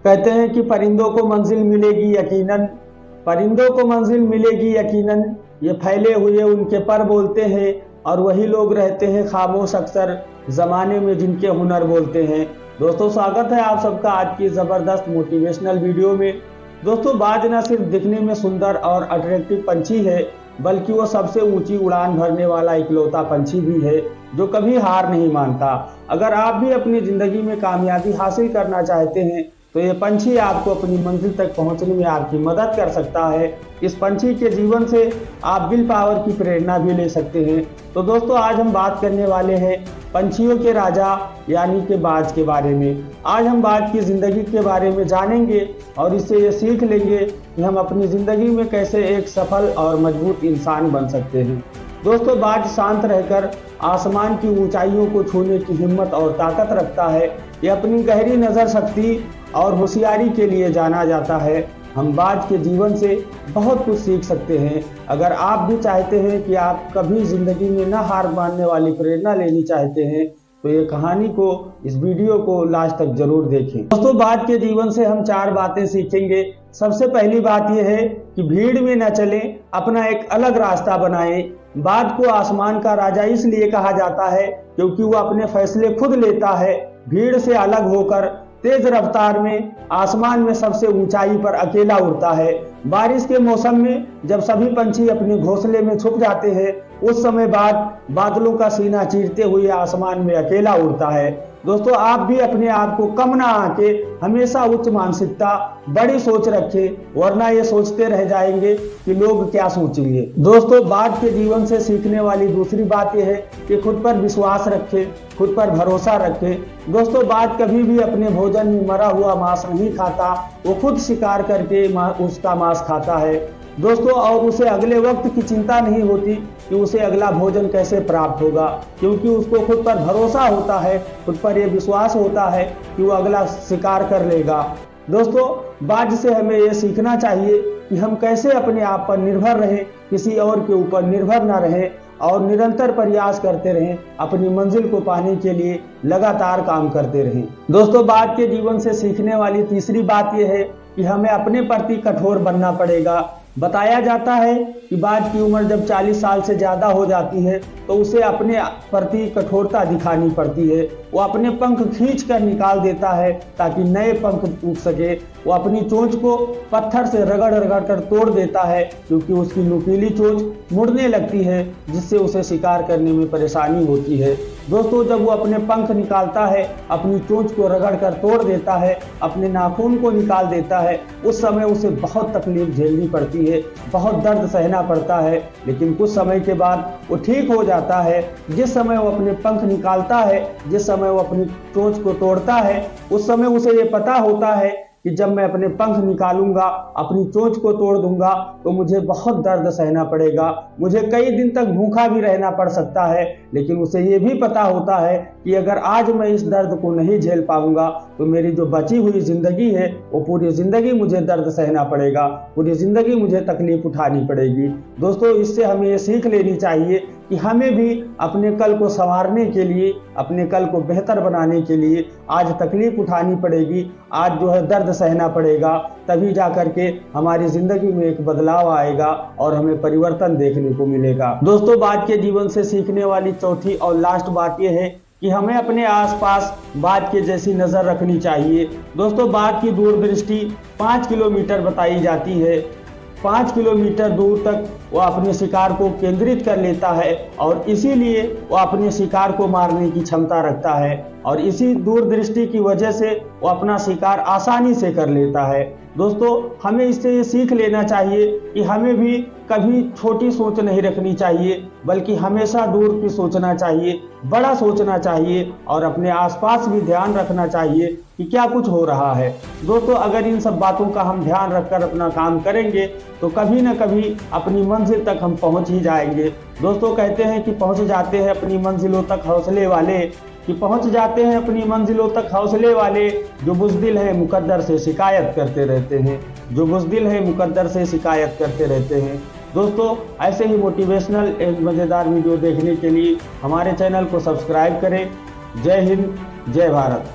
कहते हैं कि परिंदों को मंजिल मिलेगी यकीनन, परिंदों को मंजिल मिलेगी यकीनन, ये फैले हुए उनके पर बोलते हैं और वही लोग रहते हैं खामोश अक्सर जमाने में जिनके हुनर बोलते हैं। दोस्तों स्वागत है आप सबका आज की ज़बरदस्त मोटिवेशनल वीडियो में। दोस्तों बाज न सिर्फ दिखने में सुंदर और अट्रैक्टिव पंछी है, बल्कि वो सबसे ऊंची उड़ान भरने वाला इकलौता पंछी भी है जो कभी हार नहीं मानता। अगर आप भी अपनी ज़िंदगी में कामयाबी हासिल करना चाहते हैं तो ये पंछी आपको अपनी मंजिल तक पहुंचने में आपकी मदद कर सकता है। इस पंछी के जीवन से आप विल पावर की प्रेरणा भी ले सकते हैं। तो दोस्तों आज हम बात करने वाले हैं पंछियों के राजा यानी कि बाज के बारे में। आज हम बाज की ज़िंदगी के बारे में जानेंगे और इससे ये सीख लेंगे कि हम अपनी ज़िंदगी में कैसे एक सफल और मजबूत इंसान बन सकते हैं। दोस्तों बाज शांत रहकर आसमान की ऊंचाइयों को छूने की हिम्मत और ताकत रखता है। ये अपनी गहरी नज़र शक्ति और होशियारी के लिए जाना जाता है। हम बाज के जीवन से बहुत कुछ सीख सकते हैं। अगर आप भी चाहते हैं कि आप कभी ज़िंदगी में न हार मानने वाली प्रेरणा लेनी चाहते हैं तो ये कहानी को, इस वीडियो को लास्ट तक जरूर देखें। दोस्तों बाज के जीवन से हम 4 बातें सीखेंगे। सबसे पहली बात यह है कि भीड़ में न चलें, अपना एक अलग रास्ता बनाएं। बाज को आसमान का राजा इसलिए कहा जाता है क्योंकि वो अपने फैसले खुद लेता है। भीड़ से अलग होकर तेज रफ्तार में आसमान में सबसे ऊंचाई पर अकेला उड़ता है। बारिश के मौसम में जब सभी पंछी अपने घोंसले में छुप जाते हैं, उस समय बाद बादलों का सीना चीरते हुए आसमान में अकेला उड़ता है। दोस्तों आप भी अपने आप को कम ना आके हमेशा उच्च मानसिकता, बड़ी सोच रखें, वरना ये सोचते रह जाएंगे कि लोग क्या सोचेंगे। दोस्तों बाज के जीवन से सीखने वाली दूसरी बात यह है कि खुद पर विश्वास रखें, खुद पर भरोसा रखें। दोस्तों बाज कभी भी अपने भोजन में मरा हुआ मांस नहीं खाता, वो खुद शिकार करके उसका मांस खाता है। दोस्तों और उसे अगले वक्त की चिंता नहीं होती कि उसे अगला भोजन कैसे प्राप्त होगा, क्योंकि उसको खुद पर भरोसा होता है, खुद पर यह विश्वास होता है कि वो अगला शिकार कर लेगा। दोस्तों बाज से हमें ये सीखना चाहिए कि हम कैसे अपने आप पर निर्भर रहें, किसी और के ऊपर निर्भर ना रहें और निरंतर प्रयास करते रहें, अपनी मंजिल को पाने के लिए लगातार काम करते रहें। दोस्तों बाज के जीवन से सीखने वाली तीसरी बात यह है कि हमें अपने प्रति कठोर बनना पड़ेगा। बताया जाता है कि बाज की उम्र जब 40 साल से ज़्यादा हो जाती है तो उसे अपने प्रति कठोरता दिखानी पड़ती है। वो अपने पंख खींच कर निकाल देता है ताकि नए पंख उग सके। वो अपनी चोंच को पत्थर से रगड़ रगड़ कर तोड़ देता है क्योंकि उसकी नुकीली चोंच मुड़ने लगती है, जिससे उसे शिकार करने में परेशानी होती है। दोस्तों जब वो अपने पंख निकालता है, अपनी चोंच को रगड़ कर तोड़ देता है, अपने नाखून को निकाल देता है, उस समय उसे बहुत तकलीफ झेलनी पड़ती है, बहुत दर्द सहना पड़ता है। लेकिन कुछ समय के बाद वो ठीक हो जाता है। जिस समय वो अपने पंख निकालता है, जिस समय वो अपनी चोंच को तोड़ता है, उस समय उसे ये पता होता है कि जब मैं अपने पंख निकालूंगा, अपनी चोंच को तोड़ दूंगा तो मुझे बहुत दर्द सहना पड़ेगा, मुझे कई दिन तक भूखा भी रहना पड़ सकता है। लेकिन उसे ये भी पता होता है कि अगर आज मैं इस दर्द को नहीं झेल पाऊंगा तो मेरी जो बची हुई ज़िंदगी है वो पूरी ज़िंदगी मुझे दर्द सहना पड़ेगा, पूरी ज़िंदगी मुझे तकलीफ उठानी पड़ेगी। दोस्तों इससे हमें ये सीख लेनी चाहिए कि हमें भी अपने कल को संवारने के लिए, अपने कल को बेहतर बनाने के लिए आज तकलीफ उठानी पड़ेगी, आज जो है दर्द सहना पड़ेगा। तभी जा करके हमारी ज़िंदगी में एक बदलाव आएगा और हमें परिवर्तन देखने को मिलेगा। दोस्तों बाज के जीवन से सीखने वाली चौथी और लास्ट बात यह है कि हमें अपने आसपास बाज के जैसी नज़र रखनी चाहिए। दोस्तों बाज की दूरदृष्टि 5 किलोमीटर बताई जाती है। 5 किलोमीटर दूर तक वो अपने शिकार को केंद्रित कर लेता है और इसीलिए वो अपने शिकार को मारने की क्षमता रखता है और इसी दूरदृष्टि की वजह से वो अपना शिकार आसानी से कर लेता है। दोस्तों हमें इससे ये सीख लेना चाहिए कि हमें भी कभी छोटी सोच नहीं रखनी चाहिए, बल्कि हमेशा दूर की सोचना चाहिए, बड़ा सोचना चाहिए और अपने आसपास भी ध्यान रखना चाहिए कि क्या कुछ हो रहा है। दोस्तों अगर इन सब बातों का हम ध्यान रखकर अपना काम करेंगे तो कभी न कभी अपनी मंजिल तक हम पहुंच ही जाएंगे। दोस्तों कहते हैं कि पहुंच जाते हैं अपनी मंजिलों तक हौसले वाले, कि पहुंच जाते हैं अपनी मंजिलों तक हौसले वाले, जो बुज़दिल है मुकद्दर से शिकायत करते रहते हैं, जो बुज़दिल है मुकद्दर से शिकायत करते रहते हैं। दोस्तों ऐसे ही मोटिवेशनल एक मज़ेदार वीडियो देखने के लिए हमारे चैनल को सब्सक्राइब करें। जय हिंद, जय भारत।